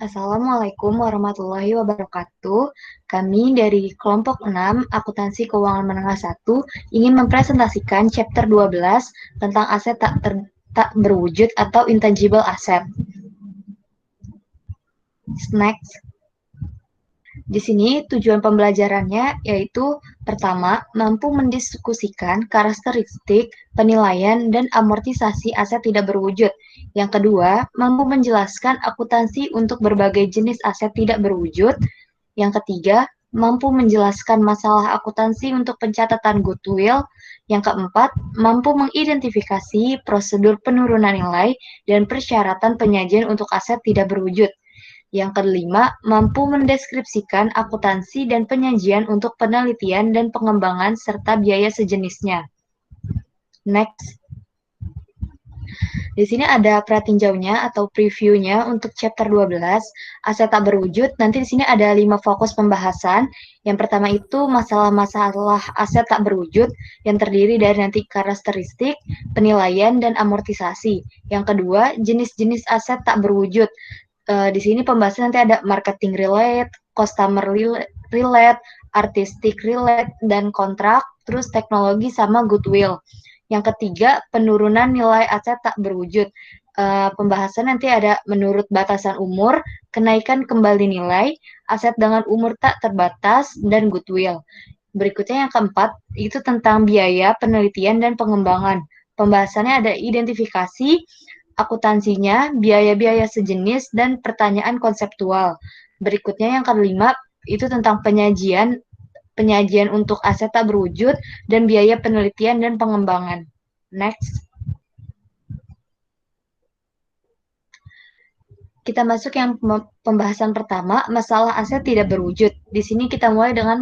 Assalamualaikum warahmatullahi wabarakatuh. Kami dari kelompok 6 Akuntansi Keuangan Menengah 1 ingin mempresentasikan chapter 12 tentang aset tak berwujud atau intangible asset. Next. Di sini tujuan pembelajarannya yaitu pertama, mampu mendiskusikan karakteristik, penilaian, dan amortisasi aset tidak berwujud. Yang kedua, mampu menjelaskan akuntansi untuk berbagai jenis aset tidak berwujud. Yang ketiga, mampu menjelaskan masalah akuntansi untuk pencatatan goodwill. Yang keempat, mampu mengidentifikasi prosedur penurunan nilai dan persyaratan penyajian untuk aset tidak berwujud. Yang kelima, mampu mendeskripsikan akuntansi dan penyajian untuk penelitian dan pengembangan serta biaya sejenisnya. Next. Di sini ada pratinjaunya atau previewnya untuk chapter 12, aset tak berwujud. Nanti di sini ada 5 fokus pembahasan. Yang pertama itu masalah-masalah aset tak berwujud yang terdiri dari nanti karakteristik, penilaian, dan amortisasi. Yang kedua, jenis-jenis aset tak berwujud. Di sini pembahasan nanti ada marketing relate, customer relate, artistic relate, dan kontrak, terus teknologi sama goodwill. Yang ketiga, penurunan nilai aset tak berwujud. Pembahasan nanti ada menurut batasan umur, kenaikan kembali nilai, aset dengan umur tak terbatas, dan goodwill. Berikutnya yang keempat, itu tentang biaya, penelitian, dan pengembangan. Pembahasannya ada identifikasi, akuntansinya, biaya-biaya sejenis, dan pertanyaan konseptual. Berikutnya yang kelima, itu tentang penyajian untuk aset tak berwujud, dan biaya penelitian dan pengembangan. Next. Kita masuk yang pembahasan pertama, masalah aset tidak berwujud. Di sini kita mulai dengan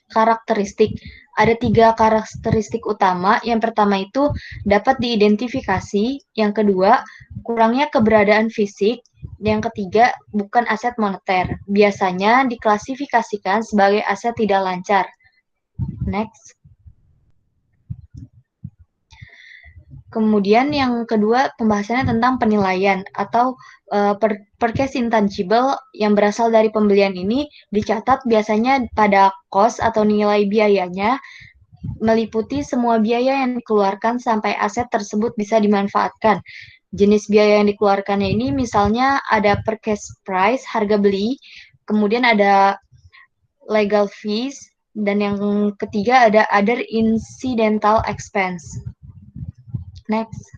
karakteristik. Ada 3 karakteristik utama. Yang pertama itu dapat diidentifikasi. Yang kedua, kurangnya keberadaan fisik. Yang ketiga, bukan aset moneter. Biasanya diklasifikasikan sebagai aset tidak lancar. Next. Kemudian yang kedua pembahasannya tentang penilaian atau purchase intangible yang berasal dari pembelian ini dicatat biasanya pada cost atau nilai biayanya meliputi semua biaya yang dikeluarkan sampai aset tersebut bisa dimanfaatkan. Jenis biaya yang dikeluarkannya ini misalnya ada purchase price, harga beli, kemudian ada legal fees, dan yang ketiga ada other incidental expense. Next.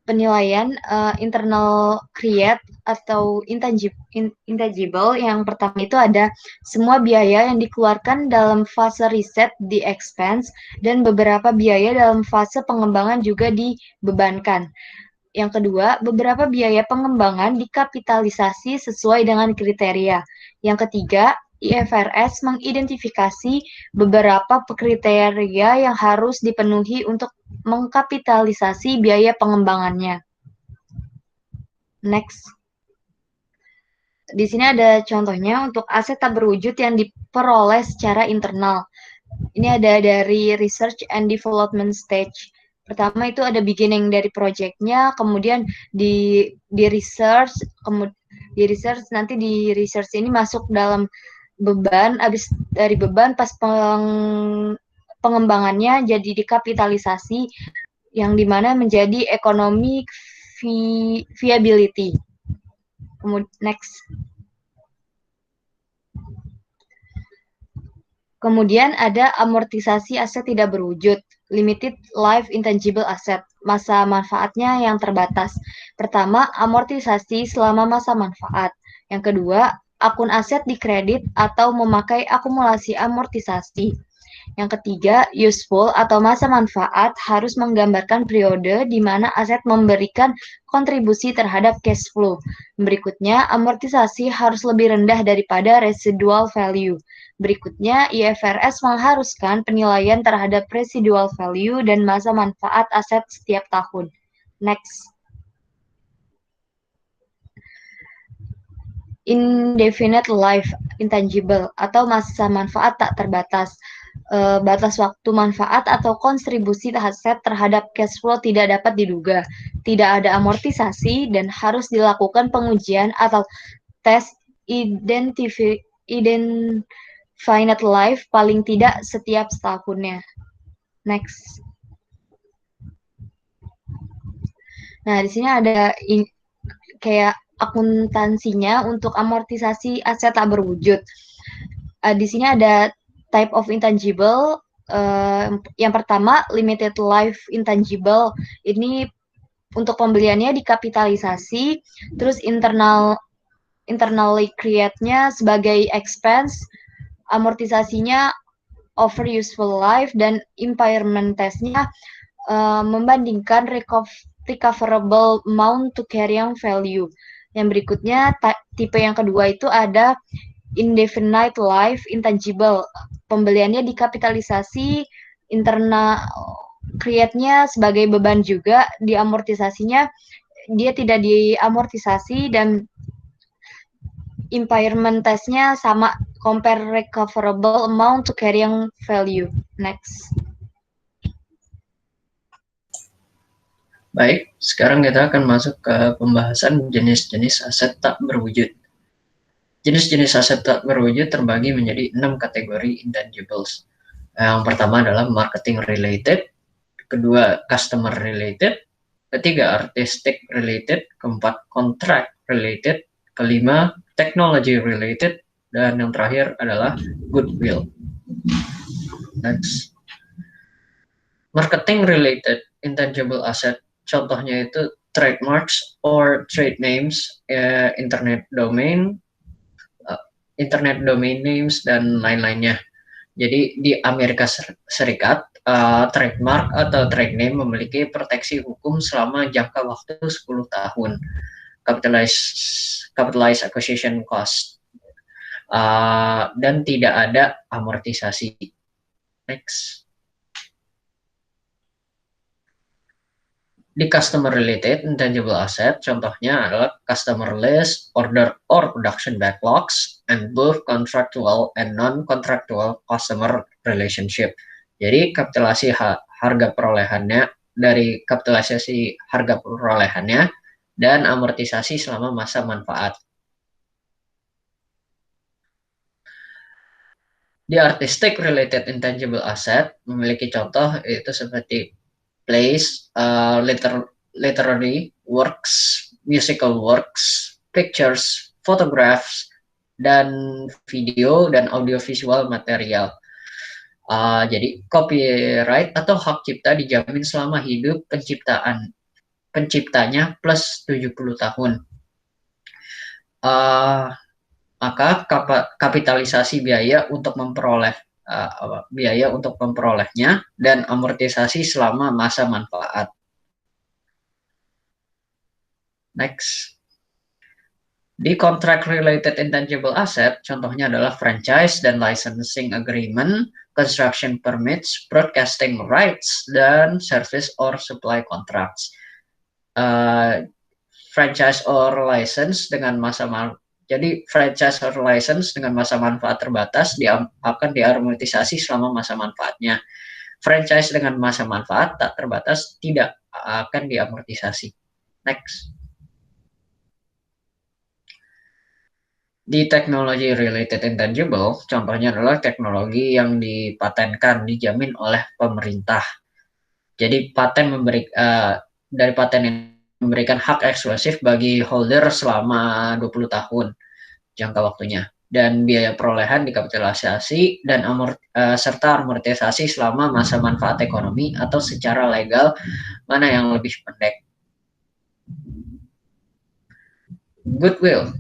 Penilaian internal create atau intangible yang pertama itu ada semua biaya yang dikeluarkan dalam fase riset di expense dan beberapa biaya dalam fase pengembangan juga dibebankan. Yang kedua, beberapa biaya pengembangan dikapitalisasi sesuai dengan kriteria. Yang ketiga, IFRS mengidentifikasi beberapa kriteria yang harus dipenuhi untuk mengkapitalisasi biaya pengembangannya. Next. Di sini ada contohnya untuk aset tak berwujud yang diperoleh secara internal. Ini ada dari research and development stage. Pertama itu ada beginning dari projectnya, kemudian di research, di research nanti di research ini masuk dalam beban, habis dari beban pas pengembangannya jadi dikapitalisasi yang dimana menjadi economic viability. Kemudian next. Kemudian ada amortisasi aset tidak berwujud, limited life intangible asset, masa manfaatnya yang terbatas. Pertama, amortisasi selama masa manfaat. Yang kedua, akun aset dikredit atau memakai akumulasi amortisasi. Yang ketiga, useful atau masa manfaat harus menggambarkan periode di mana aset memberikan kontribusi terhadap cash flow. Berikutnya, amortisasi harus lebih rendah daripada residual value. Berikutnya, IFRS mengharuskan penilaian terhadap residual value dan masa manfaat aset setiap tahun. Next. Indefinite life intangible atau masa manfaat tak terbatas. batas waktu manfaat atau kontribusi aset terhadap cash flow tidak dapat diduga, tidak ada amortisasi, dan harus dilakukan pengujian atau tes indefinite life paling tidak setiap setahunnya. Next. Nah, di sini ada kayak akuntansinya untuk amortisasi aset tak berwujud. Di sini ada type of intangible. Yang pertama, limited life intangible. Ini untuk pembeliannya dikapitalisasi, terus internally create-nya sebagai expense, amortisasinya over useful life, dan impairment test-nya membandingkan recoverable amount to carrying value. Yang berikutnya, tipe yang kedua itu ada indefinite life intangible. Pembeliannya dikapitalisasi, internal create-nya sebagai beban juga, diamortisasinya dia tidak diamortisasi, dan impairment test-nya sama, compare recoverable amount to carrying value. Next. Baik, sekarang kita akan masuk ke pembahasan jenis-jenis aset tak berwujud. Jenis-jenis aset tak berwujud terbagi menjadi 6 kategori intangibles. Yang pertama adalah marketing related, kedua customer related, ketiga artistic related, keempat contract related, kelima technology related, dan yang terakhir adalah goodwill. Next. Marketing related intangible asset, contohnya itu trademarks or trade names, internet domain names, dan lain-lainnya. Jadi di Amerika Serikat, trademark atau trade name memiliki proteksi hukum selama jangka waktu 10 tahun. Capitalized acquisition cost. Dan tidak ada amortisasi. Next. Di customer related intangible asset, contohnya adalah customer list, order or production backlogs, and both contractual and non-contractual customer relationship. Jadi kapitalisasi harga perolehannya, dari kapitalisasi harga perolehannya, dan amortisasi selama masa manfaat. Di artistic related intangible asset memiliki contoh itu seperti plays, literary works, musical works, pictures, photographs, dan video dan audiovisual material. Jadi copyright atau hak cipta dijamin selama hidup penciptanya plus 70 tahun. Maka kapitalisasi biaya untuk memperolehnya dan amortisasi selama masa manfaat. Next. Di contract related intangible asset, contohnya adalah franchise dan licensing agreement, construction permits, broadcasting rights, dan service or supply contracts. Franchise or license dengan masa Jadi franchise or license dengan masa manfaat terbatas akan diamortisasi selama masa manfaatnya. Franchise dengan masa manfaat tak terbatas tidak akan diamortisasi. Next. Di technology related intangible, contohnya adalah teknologi yang dipatenkan, dijamin oleh pemerintah. Jadi dari paten yang memberikan hak eksklusif bagi holder selama 20 tahun jangka waktunya, dan biaya perolehan dikapitalisasi dan serta amortisasi selama masa manfaat ekonomi atau secara legal, mana yang lebih pendek. Goodwill.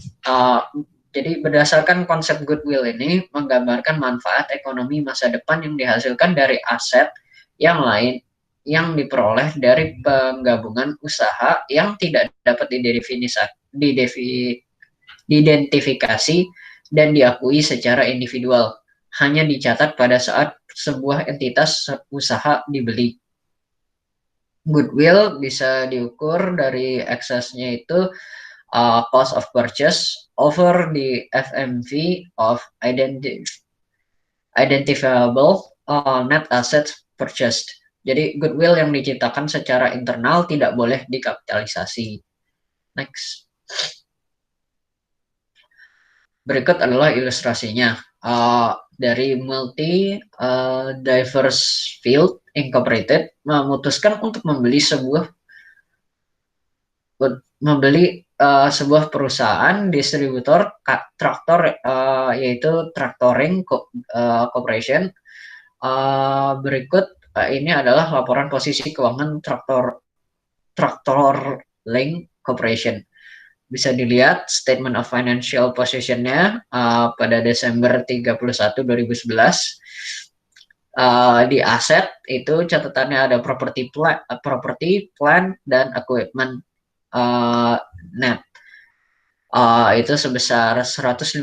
Jadi berdasarkan konsep goodwill ini menggambarkan manfaat ekonomi masa depan yang dihasilkan dari aset yang lain yang diperoleh dari penggabungan usaha yang tidak dapat diidentifikasi dan diakui secara individual, hanya dicatat pada saat sebuah entitas usaha dibeli. Goodwill bisa diukur dari eksesnya itu cost of purchase over the FMV of identifiable net assets purchased. Jadi goodwill yang diciptakan secara internal tidak boleh dikapitalisasi. Next. Berikut adalah ilustrasinya. Dari Multi Diverse Field Incorporated memutuskan untuk sebuah perusahaan distributor traktor, yaitu Tractoring Corporation. Berikut ini adalah laporan posisi keuangan Tractor Corporation. Bisa dilihat statement of financial position-nya pada Desember 31, 2011. Di aset itu catatannya ada property, plant, dan equipment net. Itu sebesar 153.000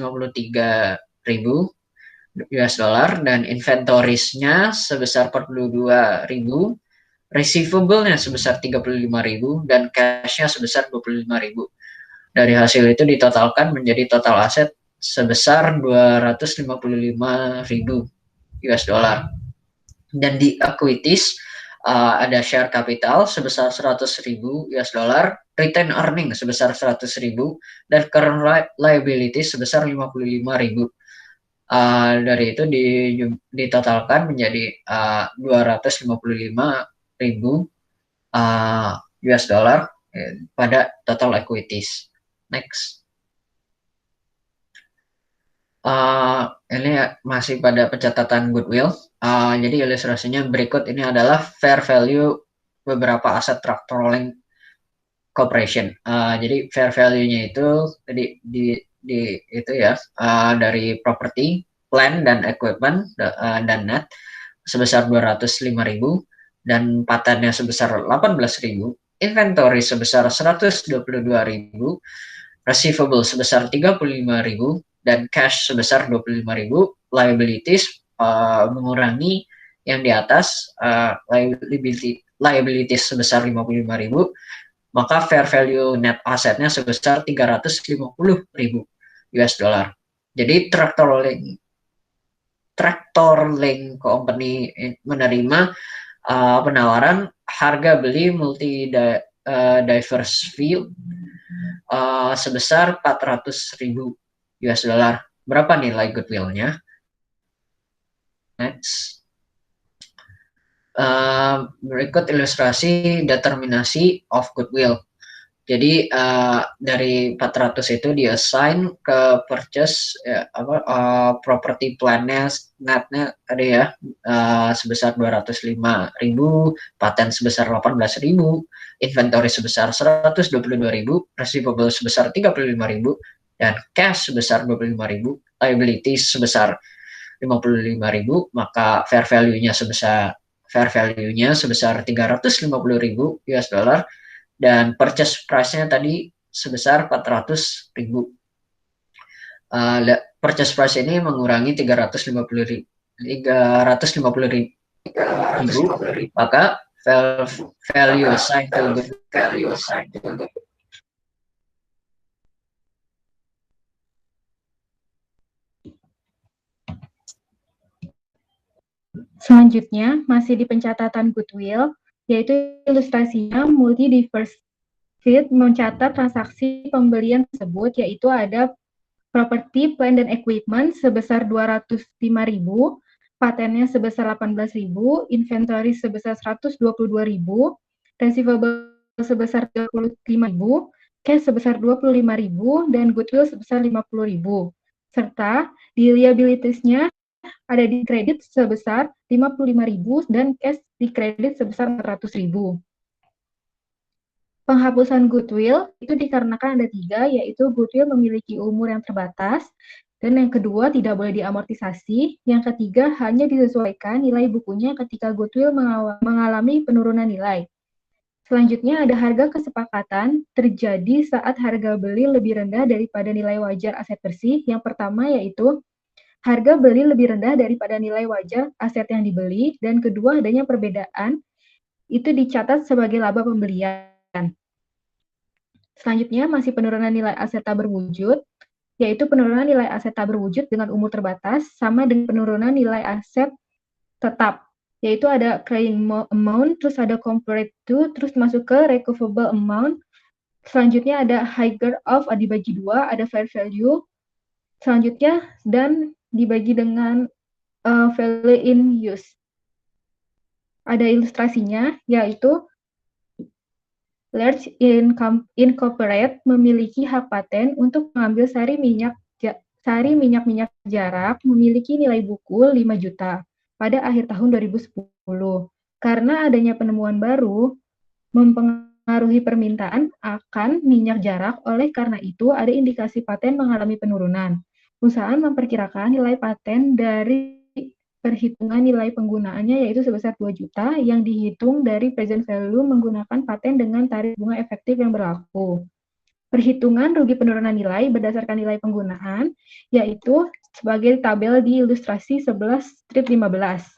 US dollar, dan inventories-nya sebesar 42.000, receivable-nya sebesar 35.000, dan cash-nya sebesar 25.000. Dari hasil itu ditotalkan menjadi total aset sebesar 255.000 US dollar. Dan di equities ada share capital sebesar 100.000 US dollar, retain earning sebesar 100.000, dan current liabilities sebesar 55.000. Dari itu ditotalkan menjadi 255.000 US dollar pada total equities. Next. Ini masih pada pencatatan goodwill. Jadi ilustrasinya berikut ini adalah fair value beberapa aset Tractorling Corporation. Jadi fair value-nya itu itu ya, dari property, plant, dan equipment dan net sebesar 205.000, dan patentnya sebesar 18.000, inventory sebesar 122.000, receivable sebesar 35.000, dan cash sebesar 25.000. Liabilities mengurangi yang di atas, liabilities sebesar 55.000, maka fair value net asetnya sebesar 350.000 US dollar. Jadi Tractorling Company menerima penawaran harga beli Multi Diverse Field sebesar 400.000 US dollar. Berapa nilai goodwill-nya? Next. Berikut ilustrasi determinasi of goodwill. Jadi dari 400 itu diassign ke purchase property plan-nya netnya tadi ya, sebesar 205.000, paten sebesar 18.000, inventory sebesar 122.000, receivable sebesar 35.000, dan cash sebesar 25.000, liabilities sebesar 55.000, maka fair value-nya sebesar 350.000 US dollar, dan purchase price-nya tadi sebesar 400.000. Purchase price ini mengurangi 350.000, maka value assigned to value assigned to Selanjutnya, masih di pencatatan goodwill, yaitu ilustrasinya multi-diverse field mencatat transaksi pembelian tersebut, yaitu ada property, plant, dan equipment sebesar 205.000, patennya sebesar 18.000, inventory sebesar 122.000, receivable sebesar 35.000, cash sebesar 25.000, dan goodwill sebesar 50.000. Serta di liabilities-nya ada di kredit sebesar 55.000 dan cash di kredit sebesar 400.000. Penghapusan goodwill itu dikarenakan ada 3, yaitu goodwill memiliki umur yang terbatas, dan yang kedua tidak boleh diamortisasi, yang ketiga hanya disesuaikan nilai bukunya ketika goodwill mengalami penurunan nilai. Selanjutnya ada harga kesepakatan terjadi saat harga beli lebih rendah daripada nilai wajar aset bersih. Yang pertama yaitu harga beli lebih rendah daripada nilai wajar aset yang dibeli, dan kedua adanya perbedaan itu dicatat sebagai laba pembelian. Selanjutnya masih penurunan nilai aset tak berwujud, yaitu penurunan nilai aset tak berwujud dengan umur terbatas sama dengan penurunan nilai aset tetap, yaitu ada carrying amount, terus ada compared to, terus masuk ke recoverable amount. Selanjutnya ada higher of, dibagi 2, ada fair value. Selanjutnya, dan dibagi dengan value in use. Ada ilustrasinya, yaitu Large Incorporate memiliki hak paten untuk mengambil sari minyak jarak memiliki nilai buku 5 juta pada akhir tahun 2010. Karena adanya penemuan baru mempengaruhi permintaan akan minyak jarak, oleh karena itu ada indikasi paten mengalami penurunan. Perusahaan memperkirakan nilai paten dari perhitungan nilai penggunaannya yaitu sebesar 2 juta yang dihitung dari present value menggunakan paten dengan tarif bunga efektif yang berlaku. Perhitungan rugi penurunan nilai berdasarkan nilai penggunaan yaitu sebagai tabel di ilustrasi 11 strip 15.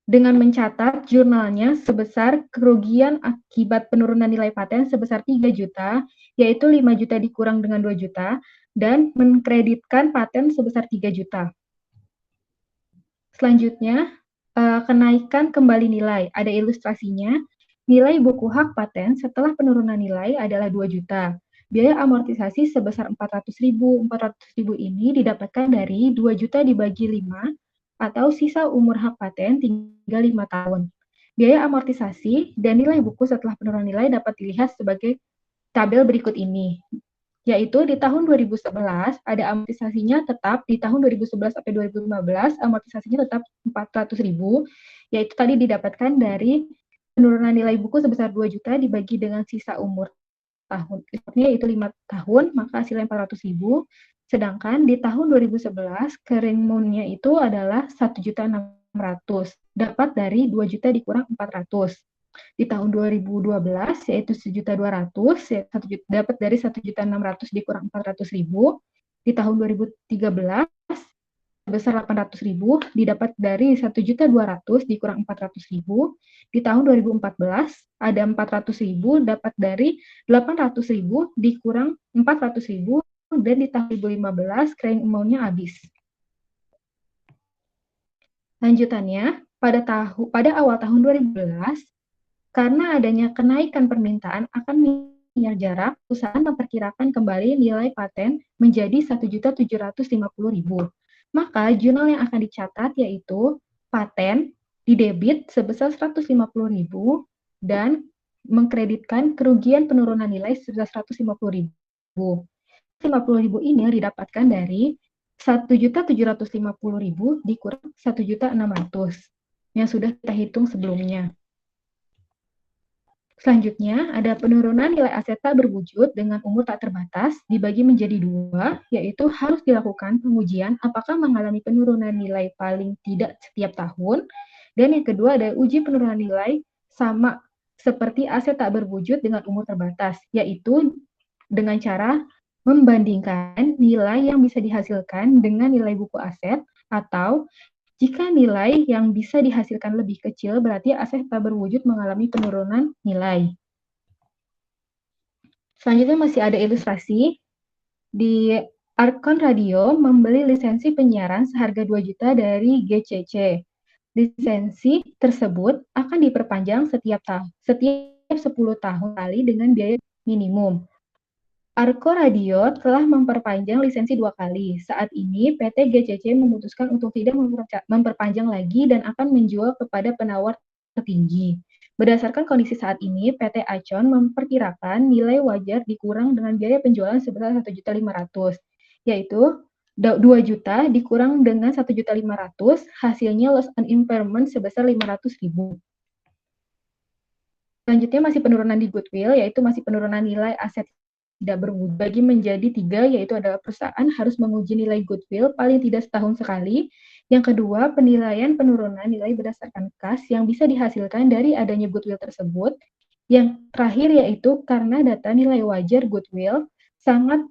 Dengan mencatat jurnalnya sebesar kerugian akibat penurunan nilai paten sebesar 3 juta, yaitu 5 juta dikurang dengan 2 juta, dan mengkreditkan paten sebesar 3 juta. Selanjutnya, kenaikan kembali nilai. Ada ilustrasinya. Nilai buku hak paten setelah penurunan nilai adalah 2 juta. Biaya amortisasi sebesar 400.000. 400.000 ini didapatkan dari 2 juta dibagi 5, atau sisa umur hak paten tinggal 5 tahun. Biaya amortisasi dan nilai buku setelah penurunan nilai dapat dilihat sebagai tabel berikut ini. Yaitu di tahun 2011 ada amortisasinya tetap, di tahun 2011 sampai 2015 amortisasinya tetap 400.000, yaitu tadi didapatkan dari penurunan nilai buku sebesar 2 juta dibagi dengan sisa umur tahun, yaitu 5 tahun, maka hasilnya 400.000. Sedangkan di tahun 2011 carrying amount-nya itu adalah 1.600.000, dapat dari 2 juta dikurang 400. Di tahun 2012 yaitu 1.200.000, dapat dari 1.600.000 dikurang 400.000. Di tahun 2013 sebesar 800.000 didapat dari 1.200.000 dikurang 400.000. Di tahun 2014 ada 400.000 dapat dari 800.000 dikurang 400.000, dan di tahun 2015 carrying amount-nya habis. Lanjutannya, pada awal tahun 2011, karena adanya kenaikan permintaan akan minyak jarak, perusahaan memperkirakan kembali nilai paten menjadi 1.750.000. Maka jurnal yang akan dicatat yaitu paten didebit sebesar 150.000 dan mengkreditkan kerugian penurunan nilai sebesar 150.000. 50.000 ini didapatkan dari 1.750.000 dikurang 1.600.000 yang sudah kita hitung sebelumnya. Selanjutnya, ada penurunan nilai aset tak berwujud dengan umur tak terbatas dibagi menjadi 2, yaitu harus dilakukan pengujian apakah mengalami penurunan nilai paling tidak setiap tahun, dan yang kedua ada uji penurunan nilai sama seperti aset tak berwujud dengan umur terbatas, yaitu dengan cara membandingkan nilai yang bisa dihasilkan dengan nilai buku aset, atau jika nilai yang bisa dihasilkan lebih kecil, berarti aset tak berwujud mengalami penurunan nilai. Selanjutnya masih ada ilustrasi. Di Arkon Radio membeli lisensi penyiaran seharga 2 juta dari GCC. Lisensi tersebut akan diperpanjang setiap 10 tahun kali dengan biaya minimum. Arko Radio telah memperpanjang lisensi 2 kali. Saat ini, PT GCC memutuskan untuk tidak memperpanjang lagi dan akan menjual kepada penawar tertinggi. Berdasarkan kondisi saat ini, PT Acon memperkirakan nilai wajar dikurang dengan biaya penjualan sebesar 1.500.000, yaitu 2 juta dikurang dengan 1.500.000, hasilnya loss and impairment sebesar 500.000. Selanjutnya masih penurunan di goodwill, yaitu masih penurunan nilai aset tidak berwujud bagi menjadi 3, yaitu adalah perusahaan harus menguji nilai goodwill paling tidak setahun sekali. Yang kedua, penilaian penurunan nilai berdasarkan kas yang bisa dihasilkan dari adanya goodwill tersebut. Yang terakhir yaitu karena data nilai wajar goodwill sangat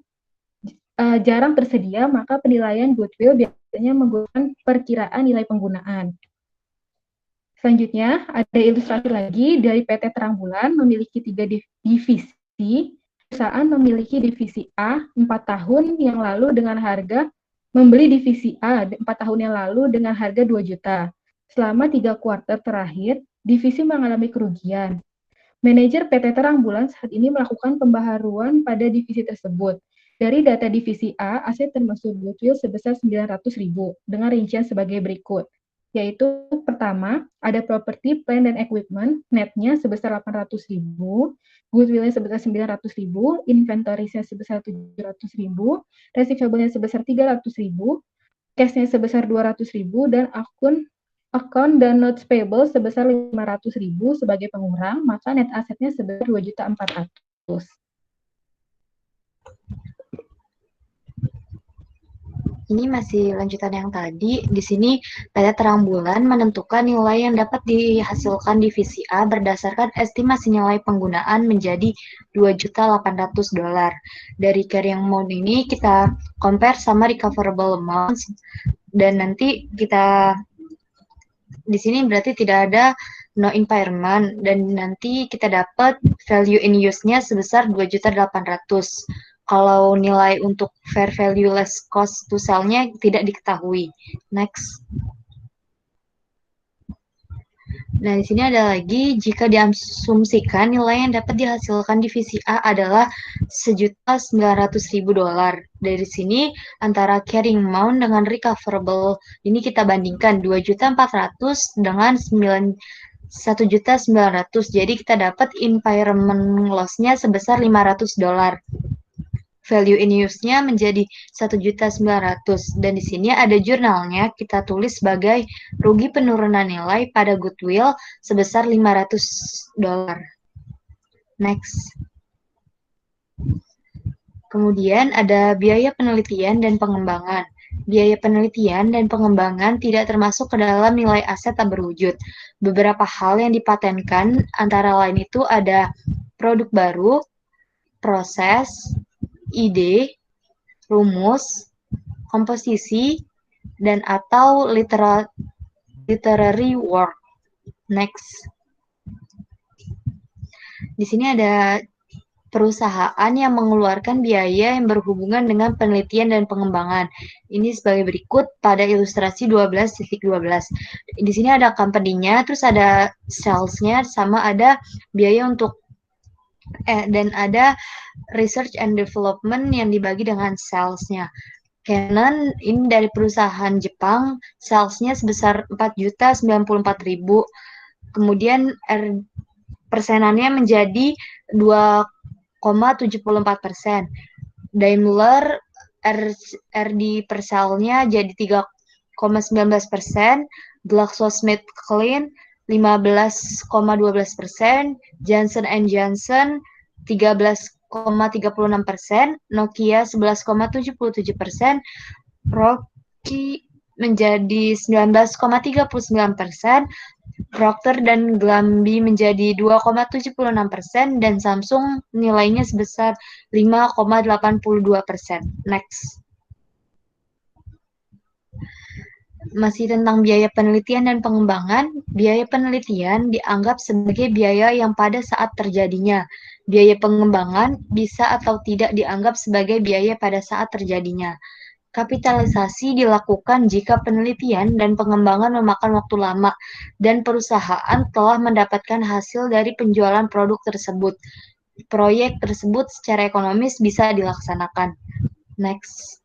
jarang tersedia, maka penilaian goodwill biasanya menggunakan perkiraan nilai penggunaan. Selanjutnya, ada ilustrasi lagi dari PT Terang Bulan memiliki 3 divisi. Perusahaan memiliki divisi A 4 tahun yang lalu dengan harga membeli divisi A 4 tahun yang lalu dengan harga 2 juta. Selama 3 kuartal terakhir, divisi mengalami kerugian. Manajer PT Terang Bulan saat ini melakukan pembaharuan pada divisi tersebut. Dari data divisi A, aset termasuk goodwill sebesar 900.000 dengan rincian sebagai berikut. Yaitu pertama, ada properti, plant, dan equipment, netnya sebesar 800.000, goodwill-nya sebesar 900.000, inventory-nya sebesar 700.000, receivable-nya sebesar 300.000, cash-nya sebesar 200.000, dan account dan notes payable sebesar 500.000 sebagai pengurang, maka net asetnya sebesar 2.400.000. Ini masih lanjutan yang tadi. Di sini PT Terang Bulan menentukan nilai yang dapat dihasilkan divisi A berdasarkan estimasi nilai penggunaan menjadi $2.800. Dari carrying amount ini kita compare sama recoverable amount, dan nanti kita di sini berarti tidak ada no impairment, dan nanti kita dapat value in use-nya sebesar 2.800.000. Kalau nilai untuk fair value less cost to sell-nya tidak diketahui. Next. Nah, di sini ada lagi, jika diasumsikan nilai yang dapat dihasilkan divisi A adalah $1.900.000. Dari sini, antara carrying amount dengan recoverable, ini kita bandingkan 2.400.000 dengan 1.900.000. Jadi kita dapat impairment loss-nya sebesar $500. Value in use-nya menjadi 1.900.000, dan di sini ada jurnalnya, kita tulis sebagai rugi penurunan nilai pada goodwill sebesar $500. Next. Kemudian ada biaya penelitian dan pengembangan. Biaya penelitian dan pengembangan tidak termasuk ke dalam nilai aset tak berwujud. Beberapa hal yang dipatenkan antara lain itu ada produk baru, proses, ide, rumus, komposisi, dan atau literary work. Next. Di sini ada perusahaan yang mengeluarkan biaya yang berhubungan dengan penelitian dan pengembangan. Ini sebagai berikut pada ilustrasi 12.12. Di sini ada company-nya, terus ada sales-nya, sama ada biaya untuk dan ada research and development yang dibagi dengan sales-nya. Canon ini dari perusahaan Jepang, sales-nya sebesar 4.094.000. Kemudian persenannya menjadi 2,74%. Daimler RD per sale-nya jadi 3,19%, GlaxoSmithKline 15,12%, Johnson & Johnson 13,36%, Nokia 11,77%, Rocky menjadi 19,39%, Procter dan Gamble menjadi 2,76%, dan Samsung nilainya sebesar 5,82%. Next. Masih tentang biaya penelitian dan pengembangan, biaya penelitian dianggap sebagai biaya yang pada saat terjadinya. Biaya pengembangan bisa atau tidak dianggap sebagai biaya pada saat terjadinya. Kapitalisasi dilakukan jika penelitian dan pengembangan memakan waktu lama dan perusahaan telah mendapatkan hasil dari penjualan produk tersebut. Proyek tersebut secara ekonomis bisa dilaksanakan. Next.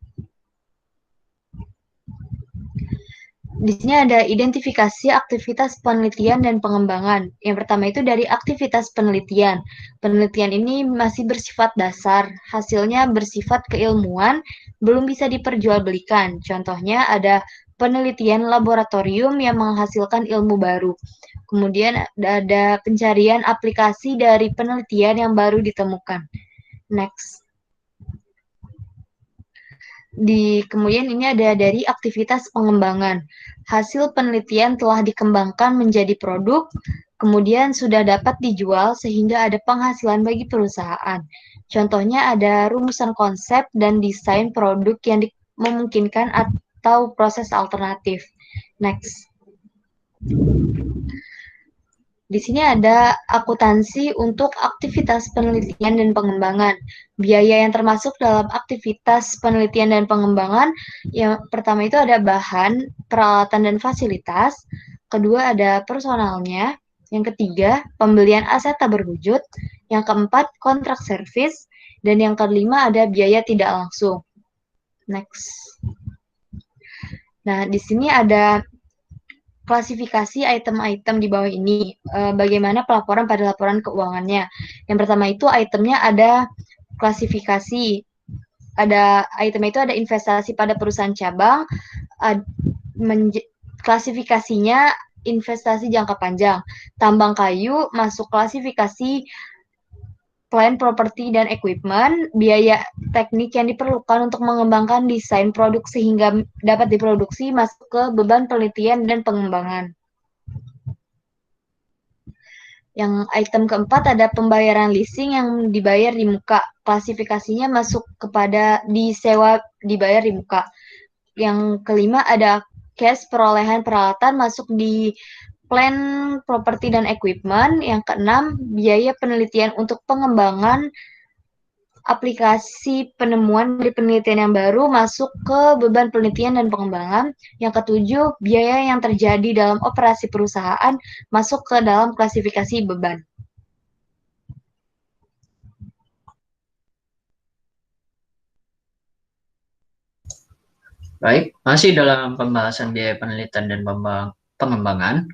Di sini ada identifikasi aktivitas penelitian dan pengembangan. Yang pertama itu dari aktivitas penelitian. Penelitian ini masih bersifat dasar, hasilnya bersifat keilmuan, belum bisa diperjualbelikan. Contohnya ada penelitian laboratorium yang menghasilkan ilmu baru. Kemudian ada pencarian aplikasi dari penelitian yang baru ditemukan. Next. Kemudian ini ada dari aktivitas pengembangan. Hasil penelitian telah dikembangkan menjadi produk, kemudian sudah dapat dijual sehingga ada penghasilan bagi perusahaan. Contohnya ada rumusan konsep dan desain produk yang memungkinkan atau proses alternatif. Next. Di sini ada akuntansi untuk aktivitas penelitian dan pengembangan. Biaya yang termasuk dalam aktivitas penelitian dan pengembangan, yang pertama itu ada bahan, peralatan, dan fasilitas. Kedua ada personalnya. Yang ketiga, pembelian aset tak berwujud. Yang keempat, kontrak servis. Dan yang kelima ada biaya tidak langsung. Next. Nah, di sini ada klasifikasi item-item di bawah ini. Bagaimana pelaporan pada laporan keuangannya. Yang pertama itu itemnya ada klasifikasi. Ada item itu ada investasi pada perusahaan cabang, klasifikasinya investasi jangka panjang. Tambang kayu masuk klasifikasi plant, properti, dan equipment. Biaya teknik yang diperlukan untuk mengembangkan desain produk sehingga dapat diproduksi masuk ke beban penelitian dan pengembangan. Yang item keempat ada pembayaran leasing yang dibayar di muka. Klasifikasinya masuk kepada disewa dibayar di muka. Yang kelima ada cash perolehan peralatan masuk di plan, properti, dan equipment. Yang keenam biaya penelitian untuk pengembangan aplikasi penemuan dari penelitian yang baru masuk ke beban penelitian dan pengembangan. Yang ketujuh, biaya yang terjadi dalam operasi perusahaan masuk ke dalam klasifikasi beban. Baik, masih dalam pembahasan biaya penelitian dan pengembangan.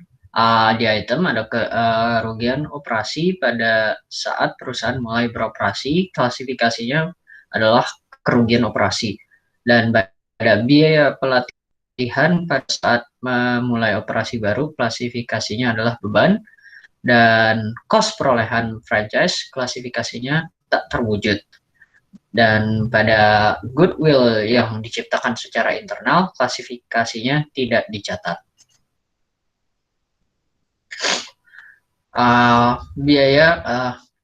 Di item ada kerugian operasi pada saat perusahaan mulai beroperasi, klasifikasinya adalah kerugian operasi. Dan pada biaya pelatihan pada saat memulai operasi baru, klasifikasinya adalah beban. Dan cost perolehan franchise, klasifikasinya tak terwujud. Dan pada goodwill yang diciptakan secara internal, klasifikasinya tidak dicatat. Biaya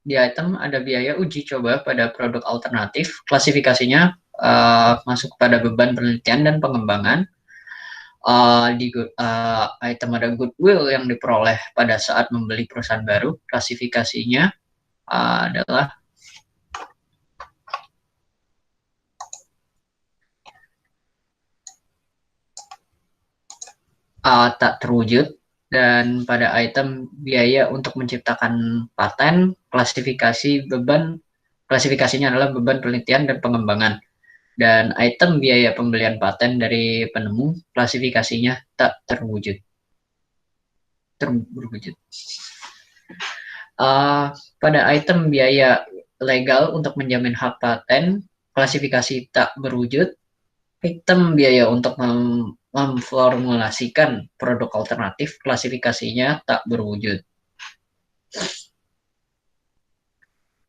di item ada biaya uji coba pada produk alternatif, klasifikasinya masuk pada beban penelitian dan pengembangan. Di item ada goodwill yang diperoleh pada saat membeli perusahaan baru, klasifikasinya adalah tak terwujud. Dan pada item biaya untuk menciptakan paten, klasifikasinya adalah beban penelitian dan pengembangan. Dan item biaya pembelian paten dari penemu, klasifikasinya tak terwujud. Pada item biaya legal untuk menjamin hak paten, klasifikasi tak berwujud. Item biaya untuk memformulasikan produk alternatif, klasifikasinya tak berwujud.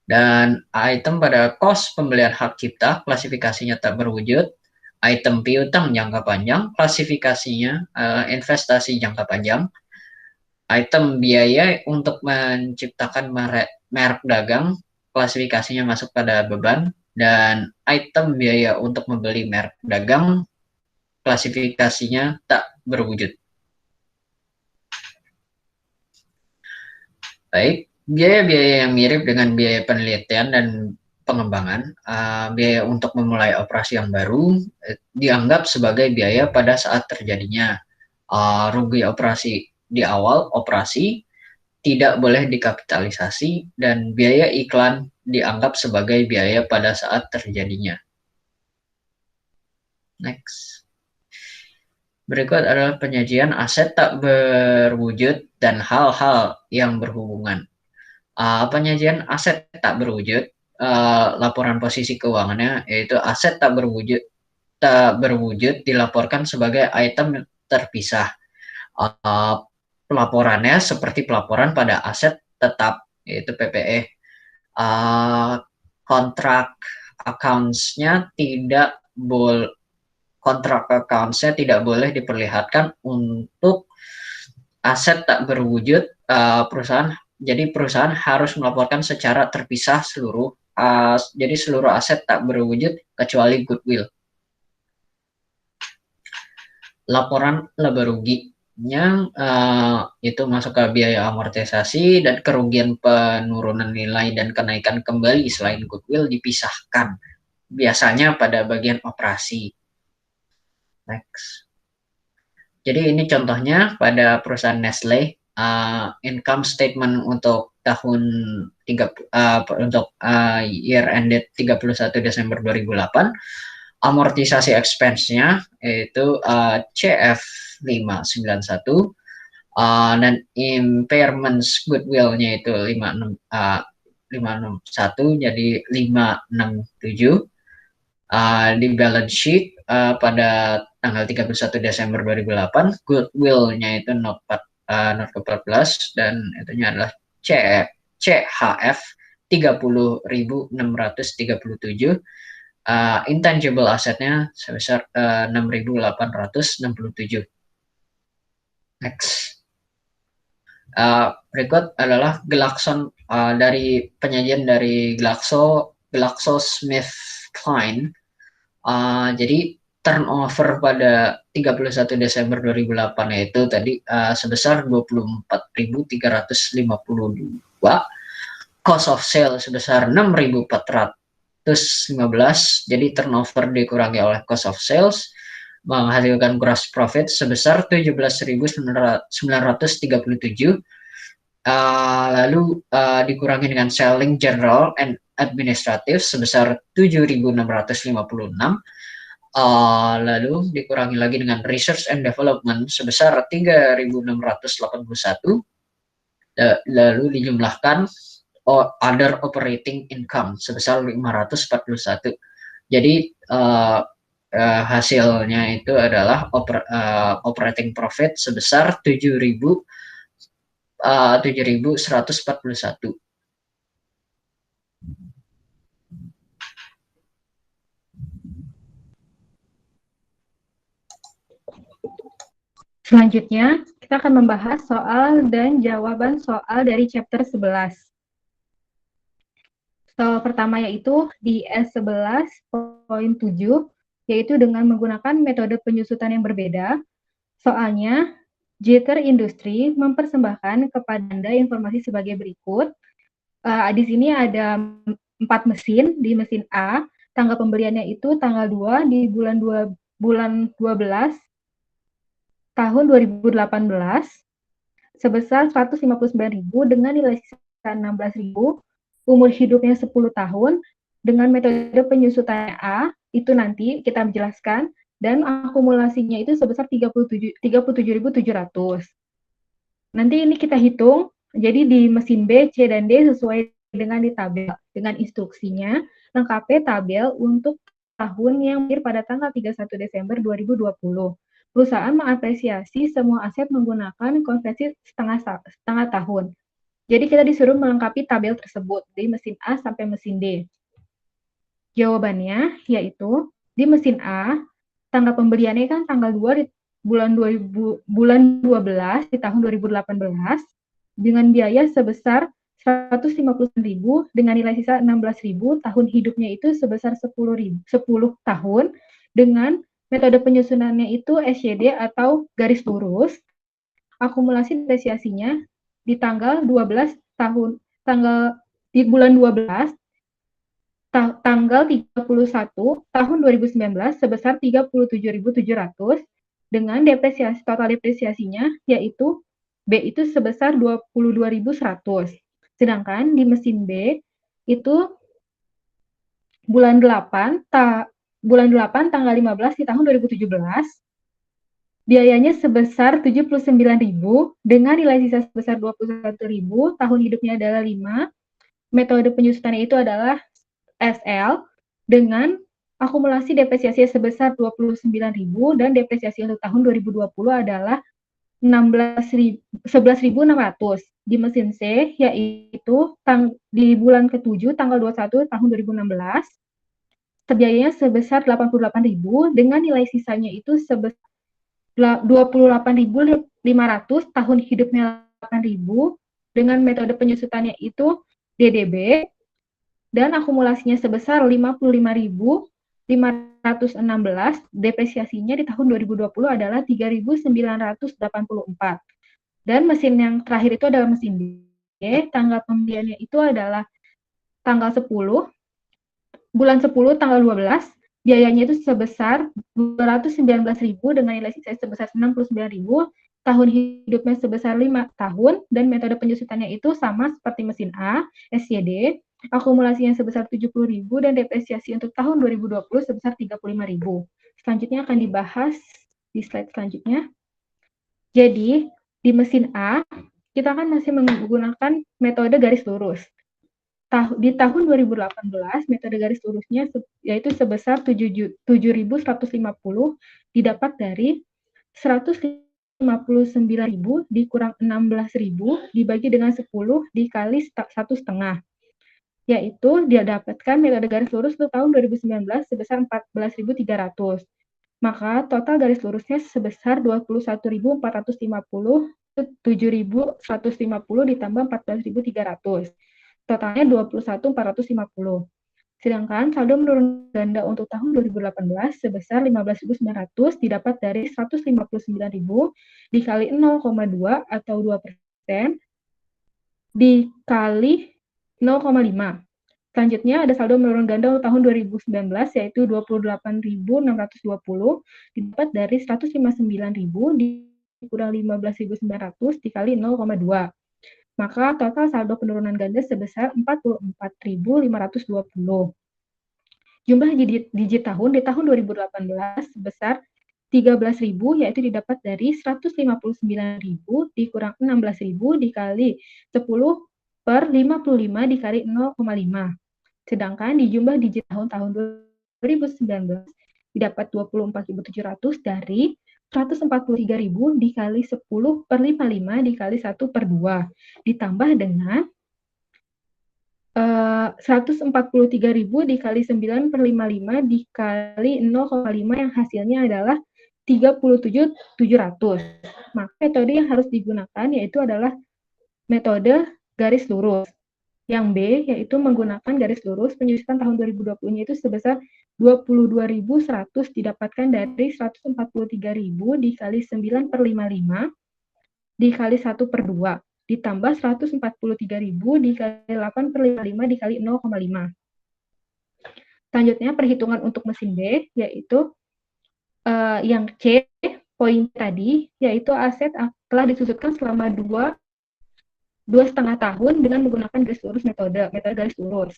Dan item pada cost pembelian hak cipta, klasifikasinya tak berwujud. Item piutang jangka panjang, klasifikasinya investasi jangka panjang. Item biaya untuk menciptakan merek dagang, klasifikasinya masuk pada beban. Dan item biaya untuk membeli merek dagang, klasifikasinya tak berwujud. Baik, biaya-biaya yang mirip dengan biaya penelitian dan pengembangan, biaya untuk memulai operasi yang baru dianggap sebagai biaya pada saat terjadinya rugi operasi di awal operasi, tidak boleh dikapitalisasi, dan biaya iklan dianggap sebagai biaya pada saat terjadinya. Next. Berikut adalah penyajian aset tak berwujud dan hal-hal yang berhubungan. Penyajian aset tak berwujud, laporan posisi keuangannya yaitu aset tak berwujud dilaporkan sebagai item terpisah. Pelaporannya seperti pelaporan pada aset tetap yaitu PPE. Kontrak accounts-nya tidak boleh diperlihatkan untuk aset tak berwujud perusahaan. Jadi perusahaan harus melaporkan secara terpisah seluruh aset tak berwujud kecuali goodwill. Laporan laba rugi. itu masuk ke biaya amortisasi dan kerugian penurunan nilai dan kenaikan kembali selain goodwill dipisahkan, biasanya pada bagian operasi. Next. Jadi ini contohnya pada perusahaan Nestle, income statement untuk tahun year ended 31 Desember 2008, amortisasi expense-nya itu CF591, dan impairments goodwill-nya itu 561, jadi 567. Di balance sheet pada tanggal 31 Desember 2008, goodwill-nya itu not ke 14 dan itunya adalah CHF 30.637. Intangible assetnya sebesar 6.867. Next. Berikut adalah Glaxon, dari penyajian dari GlaxoSmithKline. Jadi turnover pada 31 Desember 2008 itu tadi sebesar 24.352, cost of sale sebesar 6.415, jadi turnover dikurangi oleh cost of sales menghasilkan gross profit sebesar 17.937, lalu dikurangi dengan selling general and administrative sebesar 7.656, lalu dikurangi lagi dengan research and development sebesar 3.681, lalu dijumlahkan other operating income sebesar 541. Jadi hasilnya itu adalah operating profit sebesar 7.141. Selanjutnya, kita akan membahas soal dan jawaban soal dari chapter 11. Soal pertama yaitu di S11.7, yaitu dengan menggunakan metode penyusutan yang berbeda. Soalnya, Jeter Industri mempersembahkan kepada Anda informasi sebagai berikut. Di sini ada 4 mesin. Di mesin A, tanggal pembeliannya itu tanggal 2 di bulan 12 tahun 2018 sebesar 159.000 dengan nilai sisa 16.000, umur hidupnya 10 tahun, dengan metode penyusutan A, itu nanti kita menjelaskan, dan akumulasinya itu sebesar 37.700. Nanti ini kita hitung, jadi di mesin B, C, dan D sesuai dengan di tabel. Dengan instruksinya, lengkapi tabel untuk tahun yang berakhir pada tanggal 31 Desember 2020. Perusahaan mengapresiasi semua aset menggunakan konversi setengah tahun. Jadi kita disuruh melengkapi tabel tersebut di mesin A sampai mesin D. Jawabannya yaitu di mesin A, tanggal pembeliannya kan tanggal 2 di bulan 12 di tahun 2018 dengan biaya sebesar 150.000 dengan nilai sisa 16.000, tahun hidupnya itu sebesar 10 tahun dengan metode penyusunannya itu SYD atau garis lurus. Akumulasi depresiasinya di tanggal 12 di bulan 12 tanggal 31 tahun 2019 sebesar 37.700 dengan total depresiasinya yaitu B itu sebesar 22.100. Sedangkan di mesin B itu bulan 8 tanggal 15 di tahun 2017 biayanya sebesar 79.000 dengan nilai sisa sebesar 21.000, tahun hidupnya adalah 5. Metode penyusutannya itu adalah SL dengan akumulasi depresiasi sebesar 29.000 dan depresiasi untuk tahun 2020 adalah 11.600. Di mesin C yaitu di bulan ke-7 tanggal 21 tahun 2016 biayanya sebesar 88.000 dengan nilai sisanya itu sebesar 28.500, tahun hidupnya 8.000 dengan metode penyusutannya itu DDB dan akumulasinya sebesar 55.500 depresiasinya di tahun 2020 adalah 3.984. Dan mesin yang terakhir itu adalah mesin D. Tanggal pembeliannya itu adalah tanggal 10, bulan 10 tanggal 12. Biayanya itu sebesar 219.000 dengan nilai sisa sebesar 69.000. Tahun hidupnya sebesar 5 tahun dan metode penyusutannya itu sama seperti mesin A, SYD. Akumulasinya sebesar 70.000 dan depresiasi untuk tahun 2020 sebesar 35.000. Selanjutnya akan dibahas di slide selanjutnya. Jadi, di mesin A, kita kan masih menggunakan metode garis lurus. Di tahun 2018, metode garis lurusnya yaitu sebesar 7.150 didapat dari 159.000 dikurang 16.000 dibagi dengan 10 dikali 1,5. Yaitu dia dapatkan metode garis lurus untuk tahun 2019 sebesar 14.300. Maka total garis lurusnya sebesar 21.450, 7.150 ditambah 14.300. Totalnya 21.450. Sedangkan saldo menurun ganda untuk tahun 2018 sebesar 15.900 didapat dari 159.000 dikali 0,2 atau 2% dikali 0,5. Selanjutnya ada saldo menurun ganda untuk tahun 2019 yaitu 28.620 didapat dari 159.000 dikurang 15.900 dikali 0,2. Maka total saldo penurunan ganda sebesar 44.520. Jumlah digit tahun di tahun 2018 sebesar 13.000 yaitu didapat dari 159.000 dikurang 16.000 dikali 10/55 dikali 0,5. Sedangkan di jumlah digit tahun 2019 didapat 24.700 dari 143.000 dikali 10/55 dikali 1/2 ditambah dengan 143.000 dikali 9/55 dikali 0,5 yang hasilnya adalah 37.700. Maka metode yang harus digunakan yaitu adalah metode garis lurus. Yang B yaitu menggunakan garis lurus, penyusutan tahun 2020-nya itu sebesar 22.100 didapatkan dari 143.000 dikali 9/55 dikali 1/2 ditambah 143.000 dikali 8/55 dikali 0,5. Selanjutnya perhitungan untuk mesin B yaitu yang C poin tadi yaitu aset telah disusutkan selama 2,5 tahun dengan menggunakan garis lurus metode garis lurus.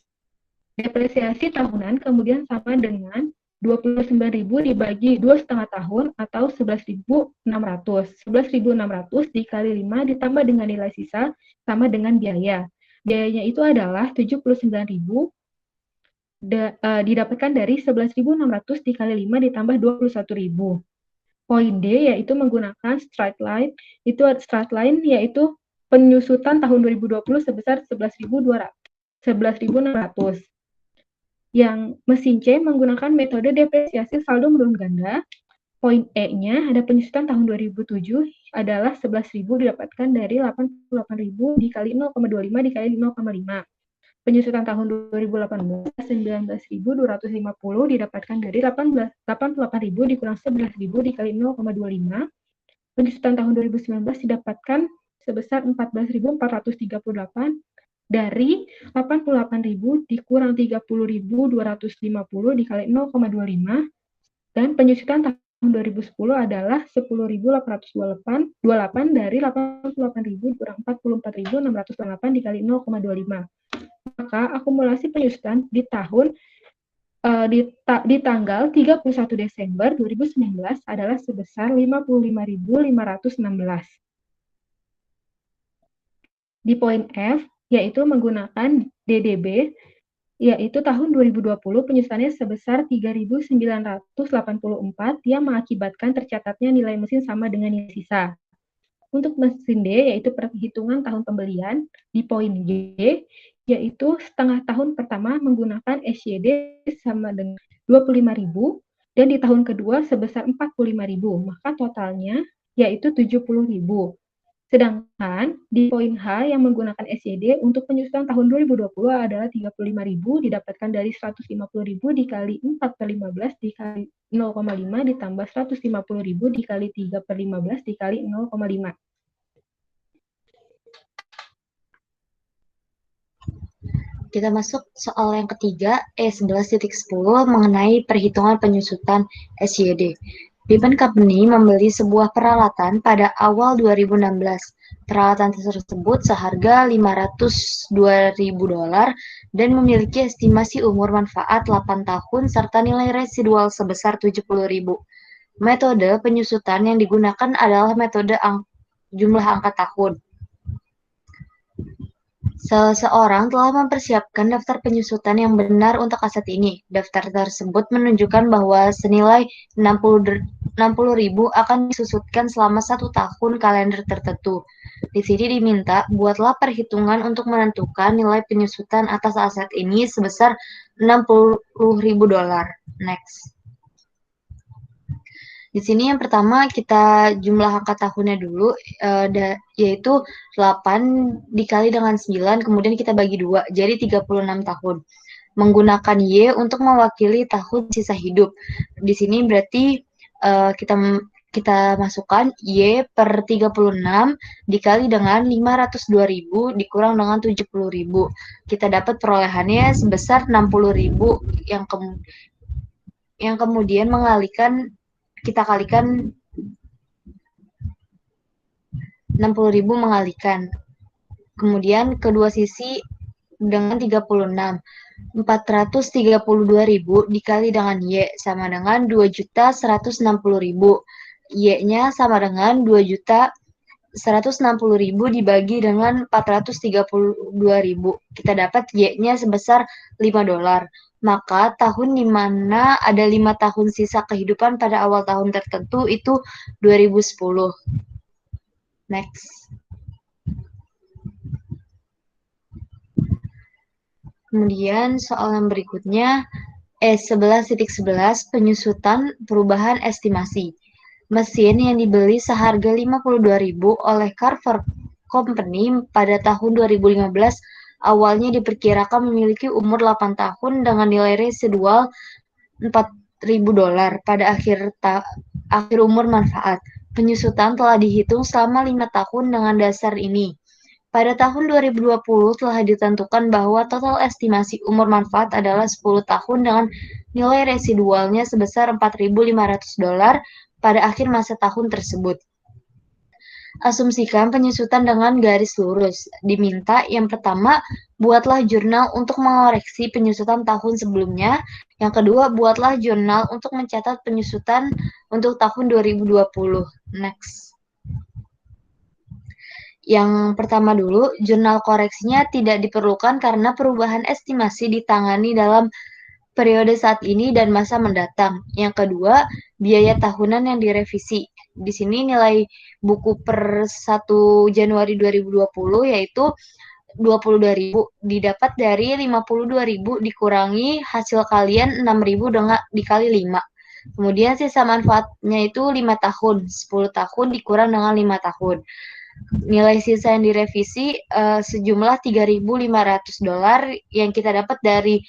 Depresiasi tahunan kemudian sama dengan 29.000 dibagi 2,5 tahun atau 11.600. 11.600 dikali 5 ditambah dengan nilai sisa sama dengan biaya. Biayanya itu adalah 79.000 didapatkan dari 11.600 dikali 5 ditambah 21.000. Poin D yaitu menggunakan straight line. Itu straight line yaitu penyusutan tahun 2020 sebesar 11.600. Yang mesin C menggunakan metode depresiasi saldo menurun ganda. Poin E-nya ada penyusutan tahun 2007 adalah 11.000 didapatkan dari 88.000 dikali 0,25 dikali 0,5. Penyusutan tahun 2018 19.250 didapatkan dari 88.000 dikurang 11.000 dikali 0,25. Penyusutan tahun 2019 didapatkan sebesar 14.438 dari 88.000 dikurang 30.250 dikali 0,25 dan penyusutan tahun 2010 adalah 10.828 dari 88.000 dikurang 44.608 dikali 0,25. Maka akumulasi penyusutan di tahun di tanggal 31 Desember 2019 adalah sebesar 55.516. Di poin F yaitu menggunakan DDB, yaitu tahun 2020 penyusutannya sebesar 3.984 yang mengakibatkan tercatatnya nilai mesin sama dengan nilai sisa. Untuk mesin D, yaitu perhitungan tahun pembelian, di poin G, yaitu setengah tahun pertama menggunakan SYD sama dengan 25.000, dan di tahun kedua sebesar 45.000, maka totalnya yaitu 70.000. Sedangkan di poin H yang menggunakan SYD untuk penyusutan tahun 2020 adalah 35.000 didapatkan dari 150.000 dikali 4/15 dikali 0,5 ditambah 150.000 dikali 3/15 dikali 0,5. Kita masuk soal yang ketiga, E11.10 mengenai perhitungan penyusutan SYD. Beacon Company membeli sebuah peralatan pada awal 2016. Peralatan tersebut seharga $502.000 dan memiliki estimasi umur manfaat 8 tahun serta nilai residual sebesar $70.000. Metode penyusutan yang digunakan adalah metode jumlah angka tahun. Seseorang telah mempersiapkan daftar penyusutan yang benar untuk aset ini. Daftar tersebut menunjukkan bahwa senilai 60.000 akan disusutkan selama 1 tahun kalender tertentu. Di sini diminta, buatlah perhitungan untuk menentukan nilai penyusutan atas aset ini sebesar $60.000. Next. Di sini yang pertama kita jumlah angka tahunnya dulu, yaitu 8 dikali dengan 9, kemudian kita bagi 2, jadi 36 tahun. Menggunakan Y untuk mewakili tahun sisa hidup. Di sini berarti kita masukkan Y per 36 dikali dengan 502.000 dikurang dengan 70.000. Kita dapat perolehannya sebesar 60.000 yang kemudian kita kalikan 60.000 mengalikan. Kemudian kedua sisi dengan 36. 432.000 dikali dengan Y sama dengan 2.160.000. Y-nya sama dengan 2.160.000 dibagi dengan 432.000. Kita dapat Y-nya sebesar $5. Maka tahun di mana ada 5 tahun sisa kehidupan pada awal tahun tertentu itu 2010. Next. Kemudian soal yang berikutnya, E11.11 penyusutan perubahan estimasi. Mesin yang dibeli seharga 52.000 oleh Carver Company pada tahun 2015 awalnya diperkirakan memiliki umur 8 tahun dengan nilai residual $4.000 pada akhir umur manfaat. Penyusutan telah dihitung selama 5 tahun dengan dasar ini. Pada tahun 2020 telah ditentukan bahwa total estimasi umur manfaat adalah 10 tahun dengan nilai residualnya sebesar $4.500 pada akhir masa tahun tersebut. Asumsikan penyusutan dengan garis lurus. Diminta yang pertama, buatlah jurnal untuk mengoreksi penyusutan tahun sebelumnya. Yang kedua, buatlah jurnal untuk mencatat penyusutan untuk tahun 2020. Next. Yang pertama dulu, jurnal koreksinya tidak diperlukan karena perubahan estimasi ditangani dalam periode saat ini dan masa mendatang. Yang kedua, biaya tahunan yang direvisi. Di sini nilai buku per 1 Januari 2020 yaitu 22.000 didapat dari 52.000 dikurangi hasil kalian 6.000 dikali 5. Kemudian sisa manfaatnya itu 5 tahun, 10 tahun dikurang dengan 5 tahun. Nilai sisa yang direvisi sejumlah $3.500 yang kita dapat dari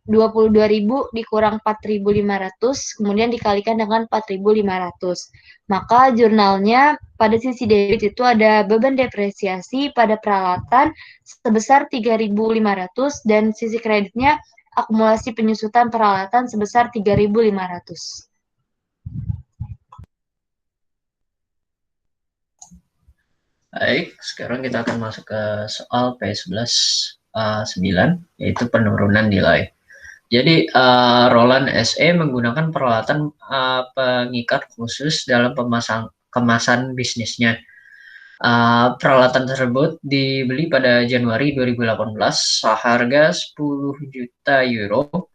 22.000 dikurang 4.500, kemudian dikalikan dengan 4.500. Maka jurnalnya pada sisi debit itu ada beban depresiasi pada peralatan sebesar 3.500 dan sisi kreditnya akumulasi penyusutan peralatan sebesar 3.500. Baik, sekarang kita akan masuk ke soal P11.9, yaitu penurunan nilai. Jadi, Roland SE menggunakan peralatan pengikat khusus dalam kemasan bisnisnya. Peralatan tersebut dibeli pada Januari 2018 seharga 10 juta euro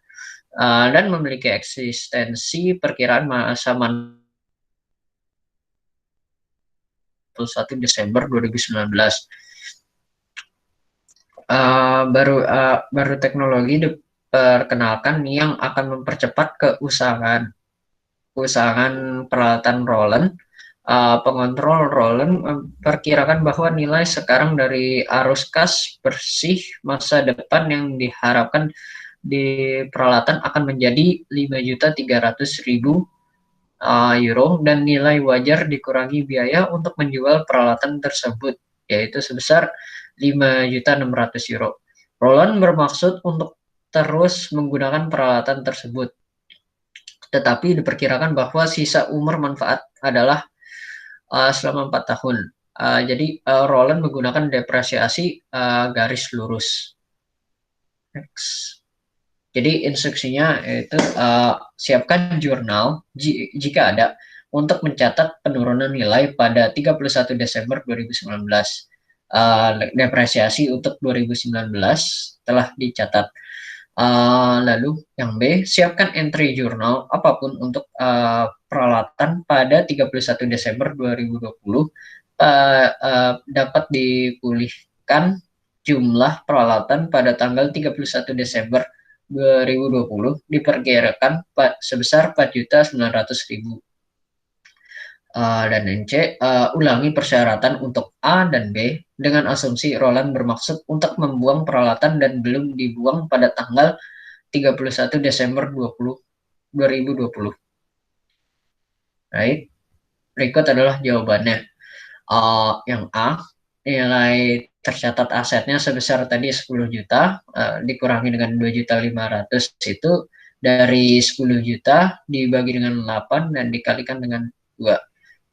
dan memiliki eksistensi perkiraan masa 1 Desember 2019. Baru teknologi diperkenalkan yang akan mempercepat keusahaan peralatan Roland pengontrol Roland memperkirakan bahwa nilai sekarang dari arus kas bersih masa depan yang diharapkan di peralatan akan menjadi 5.300.000 euro dan nilai wajar dikurangi biaya untuk menjual peralatan tersebut, yaitu sebesar 5.600.000 euro. Roland bermaksud untuk terus menggunakan peralatan tersebut, tetapi diperkirakan bahwa sisa umur manfaat adalah selama 4 tahun. Jadi Roland menggunakan depresiasi garis lurus. Next. Jadi instruksinya itu siapkan jurnal jika ada untuk mencatat penurunan nilai pada 31 Desember 2019. Depresiasi untuk 2019 telah dicatat. Lalu yang B, siapkan entry jurnal apapun untuk peralatan pada 31 Desember 2020 dapat dipulihkan jumlah peralatan pada tanggal 31 Desember 2020 diperkirakan sebesar 4.900.000. Dan yang C, ulangi persyaratan untuk A dan B dengan asumsi Roland bermaksud untuk membuang peralatan dan belum dibuang pada tanggal 31 Desember 2020. Right? Berikut adalah jawabannya. Yang A, nilai tercatat asetnya sebesar tadi 10 juta, dikurangi dengan 2.500.000 itu dari 10 juta dibagi dengan 8 dan dikalikan dengan 2.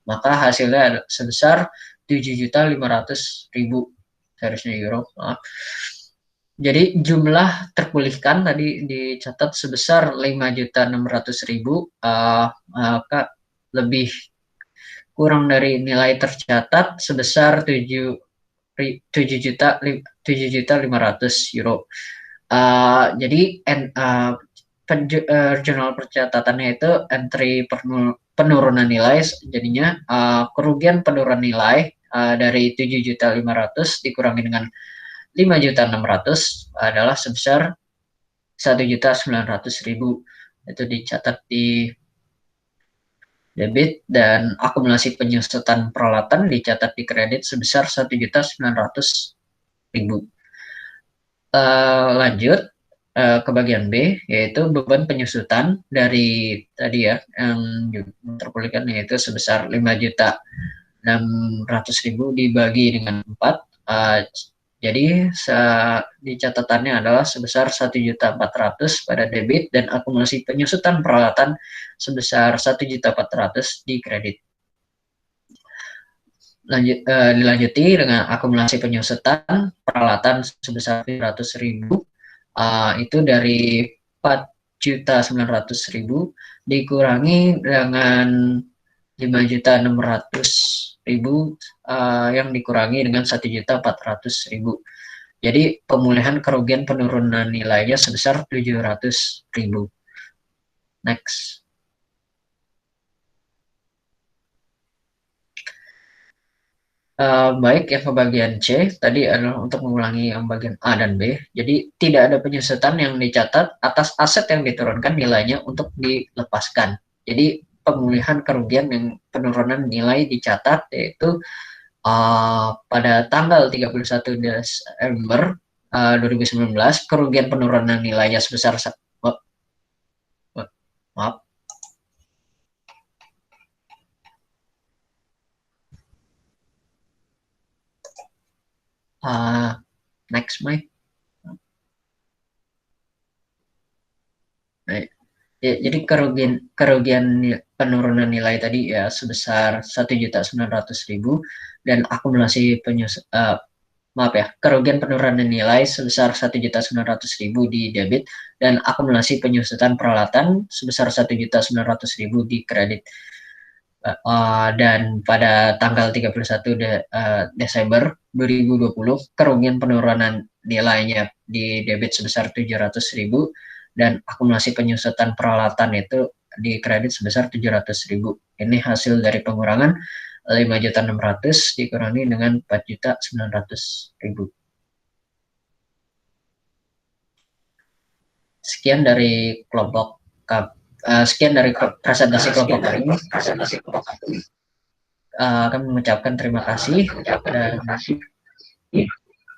Maka hasilnya sebesar 7.500.000 seharusnya euro. Jadi jumlah terpulihkan tadi dicatat sebesar 5.600.000, maka lebih kurang dari nilai tercatat sebesar 7.500.000 euro. Jadi jurnal percatatannya itu entry penurunan nilai, jadinya kerugian penurunan nilai dari 7.500.000 dikurangi dengan 5.600.000 adalah sebesar 1.900.000. Itu dicatat di debit, dan akumulasi penyusutan peralatan dicatat di kredit sebesar 1.900.000. Lanjut ke bagian B, yaitu beban penyusutan dari tadi ya yang terpulihkan, yaitu sebesar 5.600.000 dibagi dengan 4. Jadi di catatannya adalah sebesar 1.400.000 pada debit dan akumulasi penyusutan peralatan sebesar 1.400.000 di kredit. Dilanjuti dengan akumulasi penyusutan peralatan sebesar 700.000, itu dari 4.900.000 dikurangi dengan 5.600.000 yang dikurangi dengan 1.400.000. Jadi pemulihan kerugian penurunan nilainya sebesar 700.000. Next. Baik, yang ke bagian C tadi adalah untuk mengulangi yang bagian A dan B. Jadi tidak ada penyusutan yang dicatat atas aset yang diturunkan nilainya untuk dilepaskan. Jadi pemulihan kerugian yang penurunan nilai dicatat, yaitu pada tanggal 31 Desember 2019 kerugian penurunan nilainya sebesar maaf. Next, Mike. Jadi kerugian penurunan nilai tadi ya sebesar 1.900.000 dan akumulasi kerugian penurunan nilai sebesar 1.900.000 di debit dan akumulasi penyusutan peralatan sebesar 1.900.000 di kredit. Dan pada tanggal 31 Desember 2020 kerugian penurunan nilainya di debit sebesar 700.000 dan akumulasi penyusutan peralatan itu di kredit sebesar 700.000. Ini hasil dari pengurangan 5.600.000 dikurangi dengan 4.900.000. Sekian dari presentasi kelompok hari ini. kami mengucapkan terima kasih dan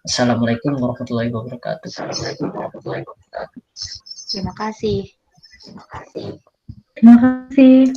Assalamualaikum warahmatullahi wabarakatuh. Terima kasih. Terima kasih.